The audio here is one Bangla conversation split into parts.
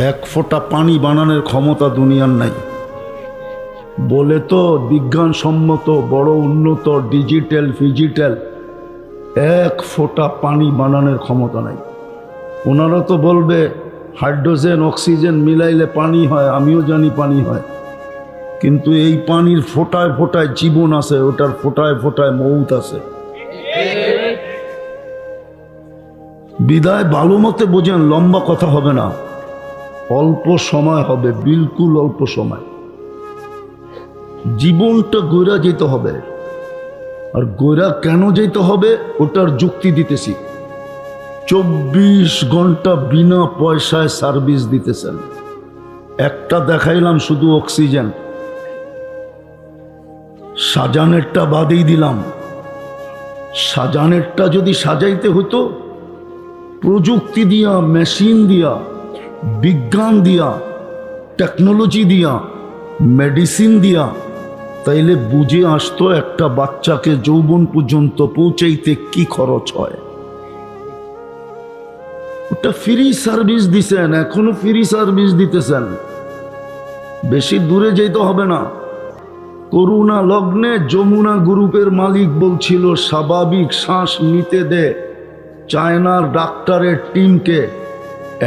এক ফোঁটা পানি বানানোর ক্ষমতা দুনিয়ার নাই বলে তো বিজ্ঞানসম্মত বড় উন্নত ডিজিটাল এক ফোঁটা পানি বানানোর ক্ষমতা নাই। ওনারা তো বলবে হাইড্রোজেন অক্সিজেন মিলাইলে পানি হয়, আমিও জানি পানি হয়, কিন্তু এই পানির ফোঁটায় ফোঁটায় জীবন আছে, ওটার ফোঁটায় ফোঁটায় মৌত আছে। বিদায় ভালো মতে বোঝেন, লম্বা কথা হবে না, অল্প সময় হবে, বিলকুল অল্প সময়। জীবনটা গইরা যেতে হবে, আর গইরা কেন যেতে হবে ওটার যুক্তি দিতেছি। 24 ঘন্টা বিনা পয়সায় সার্ভিস দিতেছেন। একটা দেখাইলাম শুধু অক্সিজেন, সাজানেরটা বাদেই দিলাম। সাজানেরটা যদি সাজাইতে হতো প্রযুক্তি দিয়া, মেশিন দিয়া, বিজ্ঞান দিয়া, টেকনোলজি দিয়া, মেডিসিন দিয়া, তাইলে বুঝে আসতো একটা বাচ্চাকে যৌবন পর্যন্ত পৌঁছাইতে কি খরচ হয়। ওটা ফ্রি সার্ভিস দিছেন, এখনো ফ্রি সার্ভিস দিতেছেন, বেশি দূরে যেতে হবে না। করুণা লগ্নে যমুনা গ্রুপের মালিক বলছিল স্বাভাবিক শ্বাস নিতে দে চায়নার ডাক্তারের টিমকে,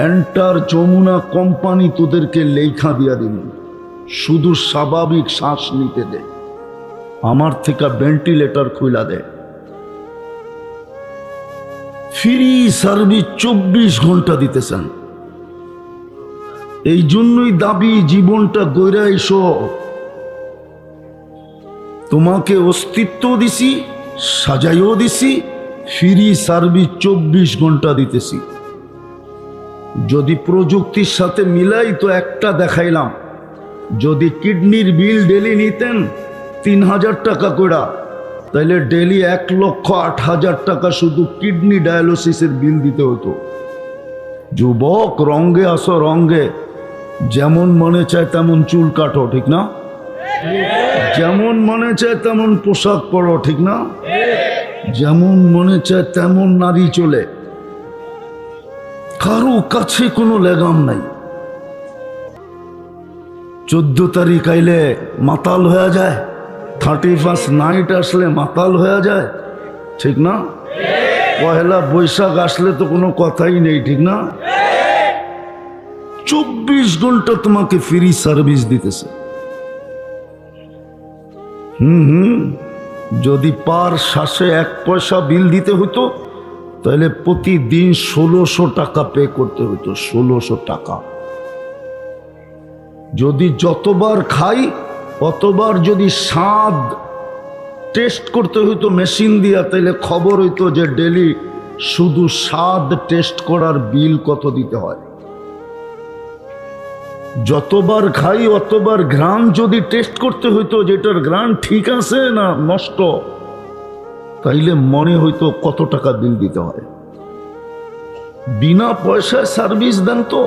এন্টার যমুনা কোম্পানি তোদেরকে লেখা দিয়া দিন, শুধু স্বাভাবিক শ্বাস নিতে দে, আমার থেকে ভেন্টিলেটর খুইলা দে। ফ্রি সার্ভিস 24 ঘন্টা দিতেছেন। এই জন্যই দাবি জীবনটা গইরা এসো। তোমাকে অস্তিত্ব দিছি, সাজাইও দিছি, ফ্রি সার্ভিস 24 ঘন্টা দিতেছি। যদি প্রযুক্তির সাথে মিলাই তো একটা দেখাইলাম, যদি কিডনির বিল ডেলি নিতেন 3000 টাকা করে, তাহলে ডেলি 1,08,000 টাকা শুধু কিডনি ডায়ালিসিসের বিল দিতে হতো। যুবক, রঙ্গে আসো রঙ্গে, যেমন মনে চায় তেমন চুল কাটো, ঠিক না? যেমন মনে চায় তেমন পোশাক পরো, ঠিক না? যেমন মনে চায় তেমন নারী চলে, কারো কাছে কোনো লেগাম নাই। 14 তারিখ আইলে মাতাল হয়ে যায়, 31 নাইট আসলে মাতাল হয়ে যায়, ঠিক না? পহেলা বৈশাখ আসলে তো কোনো কথাই নেই, ঠিক না? 24 ঘন্টা তোমাকে ফ্রি সার্ভিস দিতেছে। যদি পার শ্বাসে 1 পয়সা বিল দিতে হতো তাহলে প্রতিদিন 1600 টাকা পে করতে হতো, 1600 টাকা। যদি যতবার খাই অতবার যদি স্বাদ টেস্ট করতে হইতো মেশিন দিয়া, তাহলে খবর হইতো যে ডেলি শুধু স্বাদ টেস্ট করার বিল কত দিতে হয়। যতবার খাই অতবার ঘ্রাণ যদি টেস্ট করতে হইতো যেটার ঘ্রাণ ঠিক আছে না নষ্ট, তাইলে মনে হইতো কত টাকা বিল দিতে হয়। বিনা পয়সায় সার্ভিস দেন তো,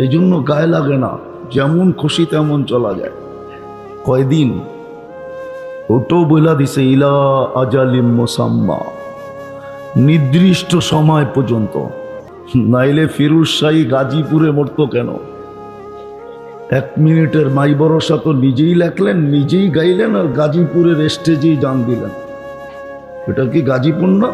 এই জন্য গায়ে লাগে না, যেমন খুশি তেমন চলা যায়। কয়দিন ওটো বইলা দিছে, ইলা আজালিম মুসাম্মা, নির্দিষ্ট সময় পর্যন্ত। নাইলে ফিরোজ শাহী গাজীপুরে মরতো কেন? 1 মিনিটের মাই ভরসা তো নিজেই লেখলেন, নিজেই গাইলেন, আর গাজীপুরের স্টেজেই জান দিলেন। এটা কি গাজীপুর না?